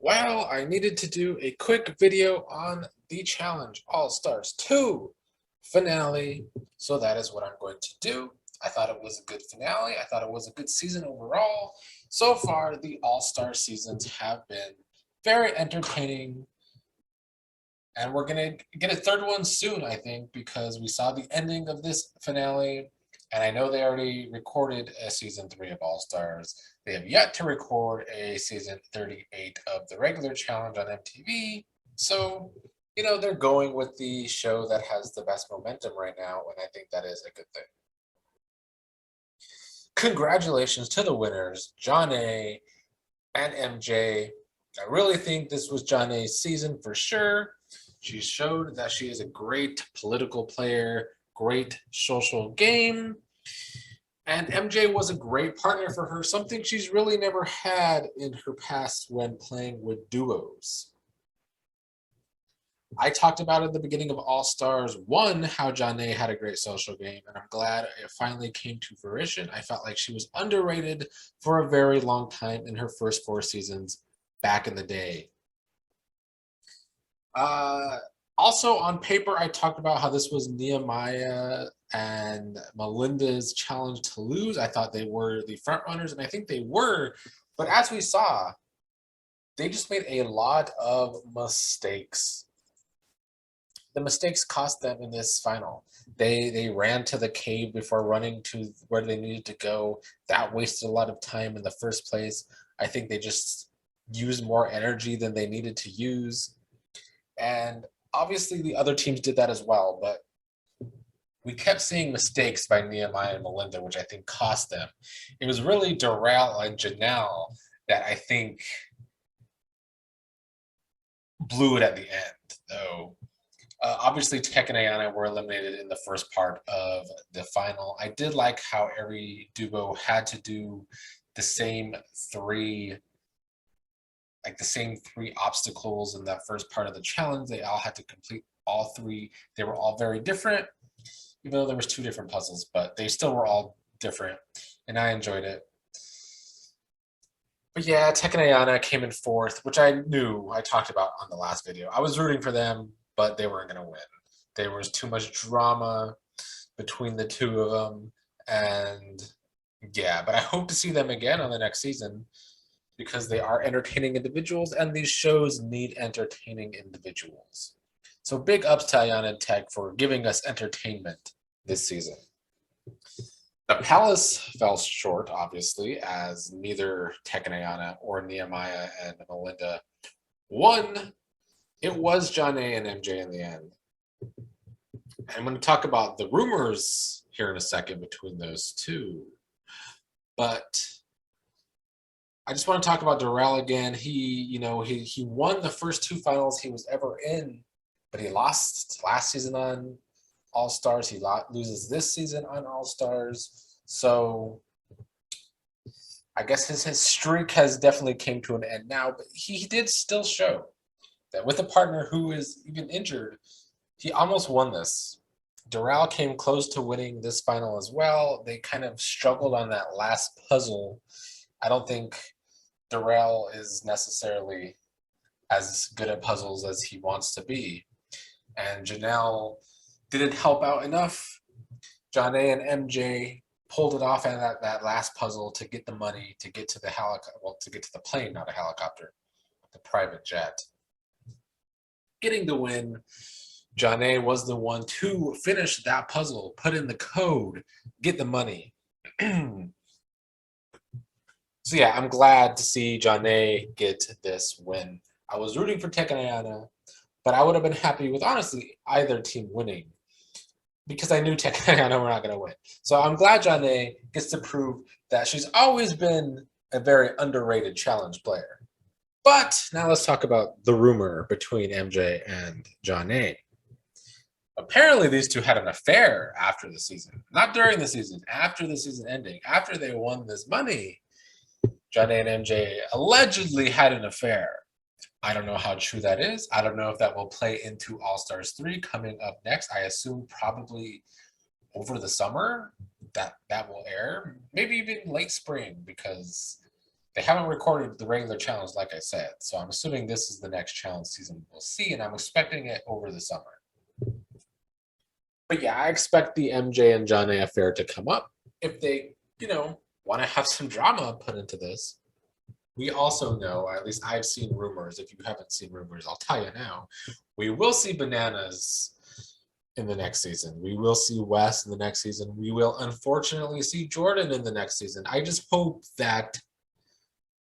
Well, I needed to do a quick video on the Challenge All-Stars 2 finale, so that is what I'm going to do. I thought it was a good finale. I thought it was a good season overall. So far, the All-Star seasons have been very entertaining, and we're going to get a third one soon, I think, because we saw the ending of this finale, and I know they already recorded a season 3 of All Stars. They have yet to record a season 38 of the regular challenge on MTV. So, they're going with the show that has the best momentum right now, and I think that is a good thing. Congratulations to the winners, Jonna and MJ. I really think this was Jonna's season for sure. She showed that she is a great political player, great social game. And MJ was a great partner for her, something she's really never had in her past when playing with duos. I talked about at the beginning of All Stars 1 how Jonna had a great social game, and I'm glad it finally came to fruition. I felt like she was underrated for a very long time in her first 4 seasons back in the day. Also, on paper, I talked about how this was Nehemiah and Melinda's challenge to lose. I thought they were the front runners, and I think they were. But as we saw, they just made a lot of mistakes. The mistakes cost them in this final. They ran to the cave before running to where they needed to go. That wasted a lot of time in the first place. I think they just used more energy than they needed to use. And obviously the other teams did that as well, but we kept seeing mistakes by Nehemiah and Melinda, which I think cost them. It was really Darrell and Janelle that I think blew it at the end, though. Obviously, Tech and Ayana were eliminated in the first part of the final. I did like how every duo had to do the same three obstacles in that first part of the challenge. They all had to complete all three. They were all very different, even though there was 2 different puzzles, but they still were all different, and I enjoyed it. But yeah, Tech and Ayana came in 4th, which I knew I talked about on the last video. I was rooting for them, but they weren't going to win. There was too much drama between the 2 of them, and yeah, but I hope to see them again on the next season because they are entertaining individuals, and these shows need entertaining individuals. So big ups to Ayana and Tech for giving us entertainment this season. The Palace fell short, obviously, as neither Tech and Ayana or Nehemiah and Melinda won. It was Jonna and MJ in the end. I'm going to talk about the rumors here in a second between those two. But I just want to talk about Darrell again. He won the first 2 finals he was ever in, but he lost last season on All Stars. He loses this season on All Stars. So I guess his streak has definitely came to an end now, but he did still show that with a partner who is even injured, he almost won this. Darrell came close to winning this final as well. They kind of struggled on that last puzzle. I don't think Darrell is necessarily as good at puzzles as he wants to be. And Janelle didn't help out enough. Jonna and MJ pulled it off at that last puzzle to get the money, to get to the to get to the plane, not a helicopter, the private jet. Getting the win, Jonna was the one to finish that puzzle, put in the code, get the money. So yeah, I'm glad to see Jonna get this win. I was rooting for Tech and Ayana, but I would have been happy with, honestly, either team winning because I knew Tech and Ayana were not going to win. So I'm glad Jonna gets to prove that she's always been a very underrated challenge player. But now let's talk about the rumor between MJ and Jonna. Apparently, these two had an affair after the season. Not during the season, after the season ending, after they won this money. Jonna and MJ allegedly had an affair. I don't know how true that is. I don't know if that will play into All Stars 3 coming up next. I assume probably over the summer that will air. Maybe even late spring because They haven't recorded the regular challenge, like I said, so I'm assuming this is the next challenge season we'll see, and I'm expecting it over the summer. But yeah, I expect the MJ and John A affair to come up if they, want to have some drama put into this. We also know, or at least I've seen rumors. If you haven't seen rumors, I'll tell you now. We will see Bananas in the next season. We will see Wes in the next season. We will unfortunately see Jordan in the next season. I just hope that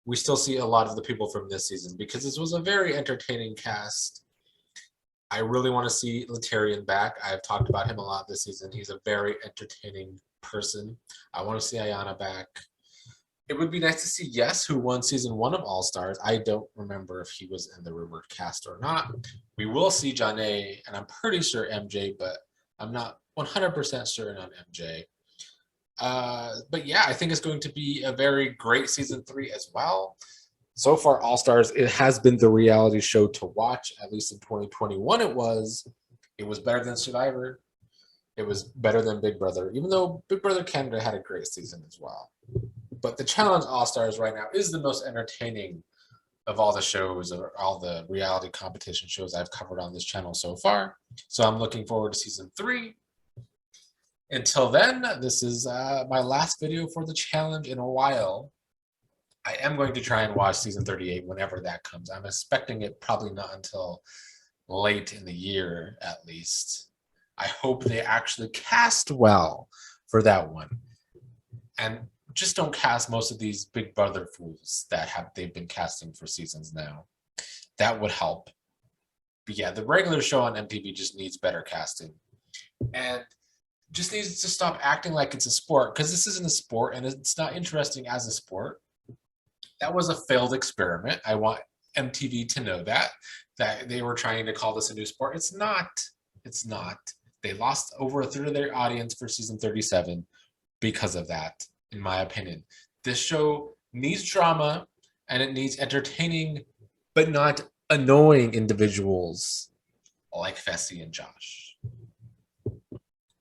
we still see a lot of the people from this season because this was a very entertaining cast. I really want to see Laterrian back. I've talked about him a lot this season. He's a very entertaining person. I want to see Ayana back. It would be nice to see Yes, who won season 1 of All Stars. I don't remember if he was in the rumored cast or not. We will see Janae, and I'm pretty sure MJ, but I'm not 100% certain on MJ. But yeah, I think it's going to be a very great season 3 as well. So far, All Stars, it has been the reality show to watch, at least in 2021 it was. It was better than Survivor. It was better than Big Brother, even though Big Brother Canada had a great season as well. But the Challenge All Stars right now is the most entertaining of all the shows or all the reality competition shows I've covered on this channel so far. So I'm looking forward to season 3. Until then, this is my last video for the challenge in a while. I am going to try and watch season 38 whenever that comes. I'm expecting it probably not until late in the year, at least. I hope they actually cast well for that one. And just don't cast most of these Big Brother fools that they've been casting for seasons now. That would help. But yeah, the regular show on MTV just needs better casting. And just needs to stop acting like it's a sport, because this isn't a sport and it's not interesting as a sport. That was a failed experiment. I want MTV to know that they were trying to call this a new sport. It's not. It's not. They lost over a third of their audience for season 37 because of that, in my opinion. This show needs drama and it needs entertaining but not annoying individuals like Fessy and Josh.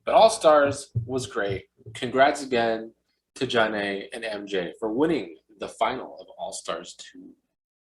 But All Stars was great. Congrats again to Janae and MJ for winning the final of All Stars 2.